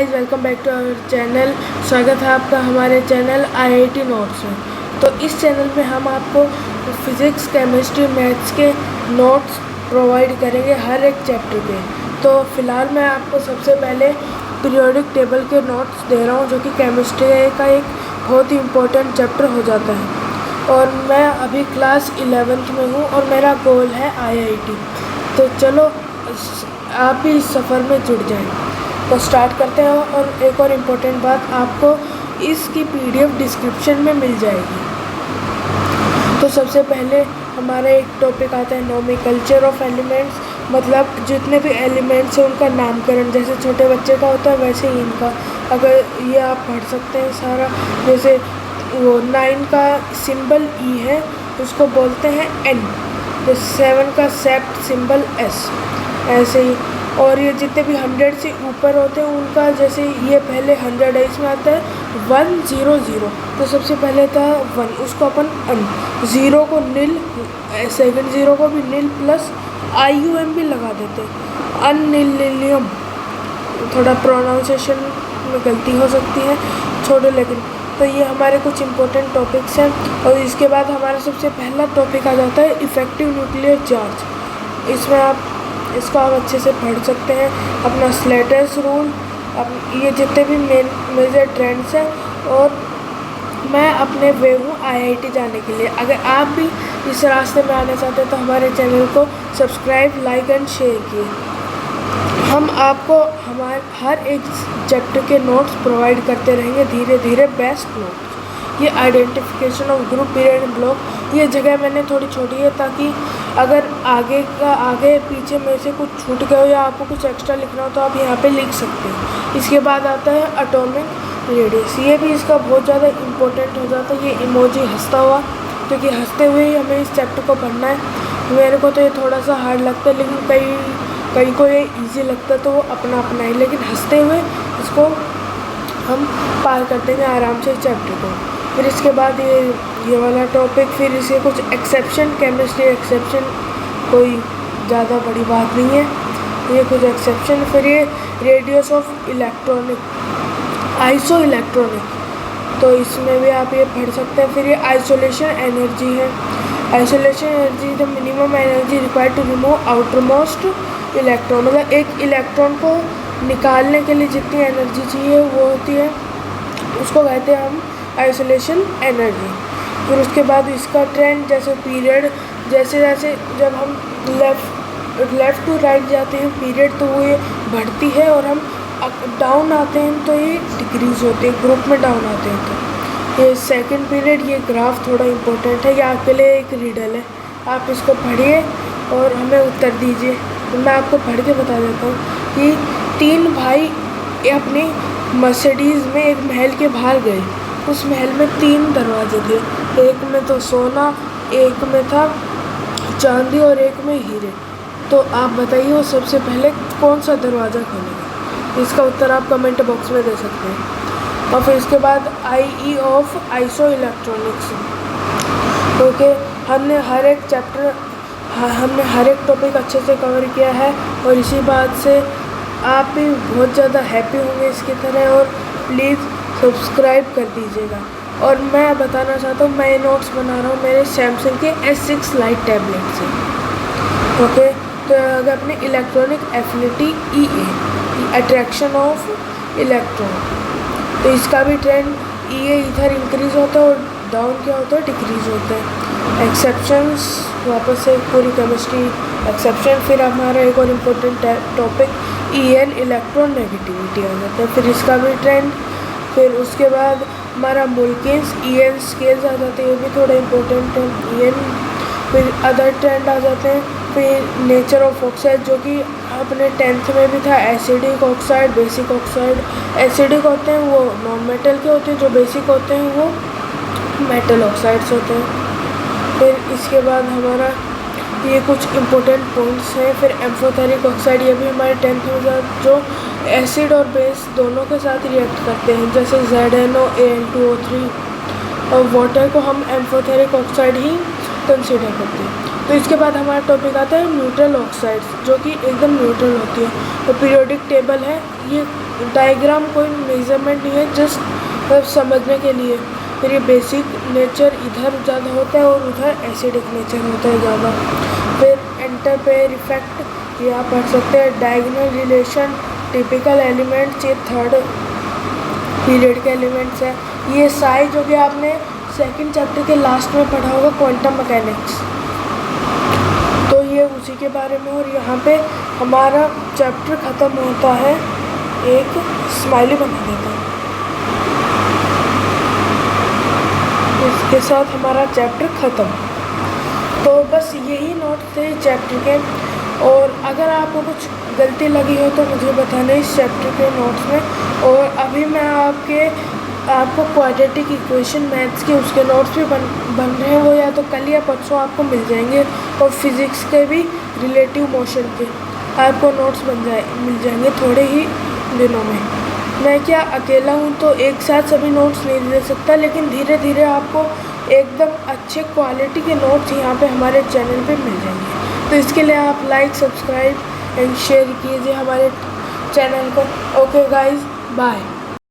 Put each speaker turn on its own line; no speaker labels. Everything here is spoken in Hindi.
Welcome back to our channel. स्वागत है आपका हमारे चैनल IIT नोट्स में। तो इस चैनल में हम आपको फिज़िक्स, केमिस्ट्री, मैथ्स के नोट्स प्रोवाइड करेंगे हर एक चैप्टर के। तो फ़िलहाल मैं आपको सबसे पहले पीरियोडिक टेबल के नोट्स दे रहा हूँ, जो कि केमिस्ट्री का एक बहुत ही इम्पोर्टेंट चैप्टर हो जाता है। और मैं अभी क्लास 11th में हूँ और मेरा गोल है IIT। तो चलो आप भी इस सफ़र में जुड़ जाएं। तो स्टार्ट करते हैं। और एक और इम्पोर्टेंट बात, आपको इसकी PDF डिस्क्रिप्शन में मिल जाएगी। तो सबसे पहले हमारा एक टॉपिक आता है नोमेनक्लेचर ऑफ एलिमेंट्स, मतलब जितने भी एलिमेंट्स हैं उनका नामकरण। जैसे छोटे बच्चे का होता है वैसे ही इनका, अगर ये आप पढ़ सकते हैं सारा। जैसे वो 9 का सिंबल E है, उसको बोलते हैं N। तो 7 का सेप्ट सिंबल S, ऐसे ही। और ये जितने भी 100 से ऊपर होते हैं उनका, जैसे ये पहले 100 है, इसमें आता है 100। तो सबसे पहले था 1, उसको अपन अन, 0 को नील, सेकंड 0 को भी नील प्लस IUM भी लगा देते हैं, अननीलियम। थोड़ा प्रोनाउंसिएशन में गलती हो सकती है, छोड़ो। लेकिन तो ये हमारे कुछ इंपॉर्टेंट टॉपिक्स हैं। और इसके बाद हमारा सबसे पहला टॉपिक आ जाता है इफ़ेक्टिव न्यूक्लियर चार्ज। इसको आप अच्छे से पढ़ सकते हैं। अपना स्लेटर्स रूल, ये जितने भी मेजर ट्रेंड्स हैं। और मैं अपने वे हूँ IIT जाने के लिए। अगर आप भी इस रास्ते में आना चाहते हैं तो हमारे चैनल को सब्सक्राइब, लाइक एंड शेयर कीजिए। हम आपको हमारे हर एक चैप्टर के नोट्स प्रोवाइड करते रहेंगे धीरे धीरे, बेस्ट नोट्स। ये identification of group, period and block, ये जगह मैंने थोड़ी छोड़ी है ताकि अगर आगे पीछे में से कुछ छूट गया हो या आपको कुछ एक्स्ट्रा लिखना हो तो आप यहाँ पे लिख सकते हैं। इसके बाद आता है एटॉमिक रेडियस। ये भी इसका बहुत ज़्यादा इम्पोर्टेंट हो जाता है। ये इमोजी हंसता हुआ, क्योंकि हंसते हुए ही हमें इस चैप्टर को पढ़ना है। मेरे को तो ये थोड़ा सा हार्ड लगता है, लेकिन कई को ये ईजी लगता है, तो वो अपना अपना ही। लेकिन हंसते हुए इसको हम पार कर देंगे आराम से इस चैप्टर को। फिर इसके बाद ये वाला टॉपिक, फिर इसके कुछ एक्सेप्शन, केमिस्ट्री एक्सेप्शन, कोई ज़्यादा बड़ी बात नहीं है, ये कुछ एक्सेप्शन। फिर ये radius of electronic, iso electronic, तो इसमें भी आप ये पढ़ सकते हैं। फिर ये आइसोलेशन एनर्जी है। Ionisation energy the minimum energy required to remove outermost electron, मतलब एक इलेक्ट्रॉन को निकालने के लिए जितनी एनर्जी चाहिए वो होती है, उसको कहते हैं हम आइसोलेशन एनर्जी। फिर उसके बाद इसका ट्रेंड, जैसे पीरियड, जैसे जैसे जब हम लेफ़्ट टू राइट जाते हैं पीरियड, तो वो ये बढ़ती है, और हम डाउन आते हैं तो ये डिक्रीज़ होती है, ग्रुप में डाउन आते हैं। तो ये सेकंड पीरियड, ये ग्राफ थोड़ा इम्पोर्टेंट है, ये आपके लिए एक रीडल है। आप इसको पढ़िए और हमें उत्तर दीजिए। मैं आपको पढ़ के बता देता हूँ कि 3 भाई अपने मर्सिडीज़ में एक महल के बाहर गए। उस महल में 3 दरवाजे थे, एक में तो सोना, एक में था चांदी और एक में हीरे। तो आप बताइए वो सबसे पहले कौन सा दरवाज़ा खोलेगा? इसका उत्तर आप कमेंट बॉक्स में दे सकते हैं। और फिर इसके बाद IE ऑफ आइसो इलेक्ट्रॉनिक्स, क्योंकि हमने हर एक टॉपिक अच्छे से कवर किया है। और इसी बात से आप भी बहुत ज़्यादा हैप्पी होंगे इसकी तरह, और प्लीज़ सब्सक्राइब कर दीजिएगा। और मैं बताना चाहता हूँ, मैं ये नोट्स बना रहा हूँ मेरे सैमसंग के S6 लाइट टैबलेट से। ओके, तो अगर अपने electronic affinity EA, attraction of electron, तो इसका भी ट्रेंड EA इधर इंक्रीज़ होता है और डाउन क्या होता है, डिक्रीज़ होता है। एक्सेप्शंस, वापस से पूरी केमिस्ट्री एक्सेप्शन। फिर हमारा एक और important topic EN, electron negativity आ जाता है, फिर इसका भी ट्रेंड। फिर उसके बाद हमारा मोल्किन्स EN स्केल्स आ जाते हैं, ये भी थोड़ा इम्पोर्टेंट है, EN। फिर अदर ट्रेंड आ जाते हैं। फिर नेचर ऑफ ऑक्साइड, जो कि अपने 10th में भी था, acidic oxide, basic oxide. Acidic होते हैं वो नॉन मेटल के होते हैं, जो बेसिक होते हैं वो मेटल ऑक्साइड्स होते हैं। फिर इसके बाद हमारा ये कुछ इम्पोर्टेंट पॉइंट्स हैं। फिर एम्फोथेरिक ऑक्साइड, ये भी हमारे 10th में जो एसिड और बेस दोनों के साथ रिएक्ट करते हैं, जैसे ZNO, Al2O3, और वाटर को हम एम्फोथेरिक ऑक्साइड ही कंसीडर करते हैं। तो इसके बाद हमारा टॉपिक आता है न्यूट्रल ऑक्साइड्स, जो कि एकदम न्यूट्रल होती है। तो पीरियोडिक टेबल है, ये डायग्राम कोई मेजरमेंट नहीं है, जस्ट समझने के लिए। फिर ये बेसिक नेचर इधर ज़्यादा होता है और उधर एसिडिक नेचर होता है ज़्यादा। फिर इंटरपेयर इफेक्ट ये आप पढ़ सकते हैं। डायगोनल रिलेशन, टिपिकल एलिमेंट्स ये थर्ड पीरियड के एलिमेंट्स हैं। ये साई जो कि आपने सेकंड चैप्टर के लास्ट में पढ़ा होगा, क्वांटम मैकेनिक्स, तो ये उसी के बारे में। और यहाँ पे हमारा चैप्टर ख़त्म होता है, एक स्माइली बना देता है। इसके साथ हमारा चैप्टर ख़त्म। तो बस यही नोट्स थे चैप्टर के। और अगर आपको कुछ गलती लगी हो तो मुझे बताना इस चैप्टर के नोट्स में। और अभी मैं आपको क्वाड्रेटिक इक्वेशन मैथ्स के उसके नोट्स भी बन रहे हैं, वो या तो कल या परसों आपको मिल जाएंगे। और फिज़िक्स के भी रिलेटिव मोशन के आपको नोट्स मिल जाएंगे थोड़े ही दिनों में। मैं क्या अकेला हूँ तो एक साथ सभी नोट्स नहीं दे सकता, लेकिन धीरे धीरे आपको एकदम अच्छे क्वालिटी के नोट्स यहाँ पे हमारे चैनल पे मिल जाएंगे। तो इसके लिए आप लाइक, सब्सक्राइब एंड शेयर कीजिए हमारे चैनल को। Okay guys, bye.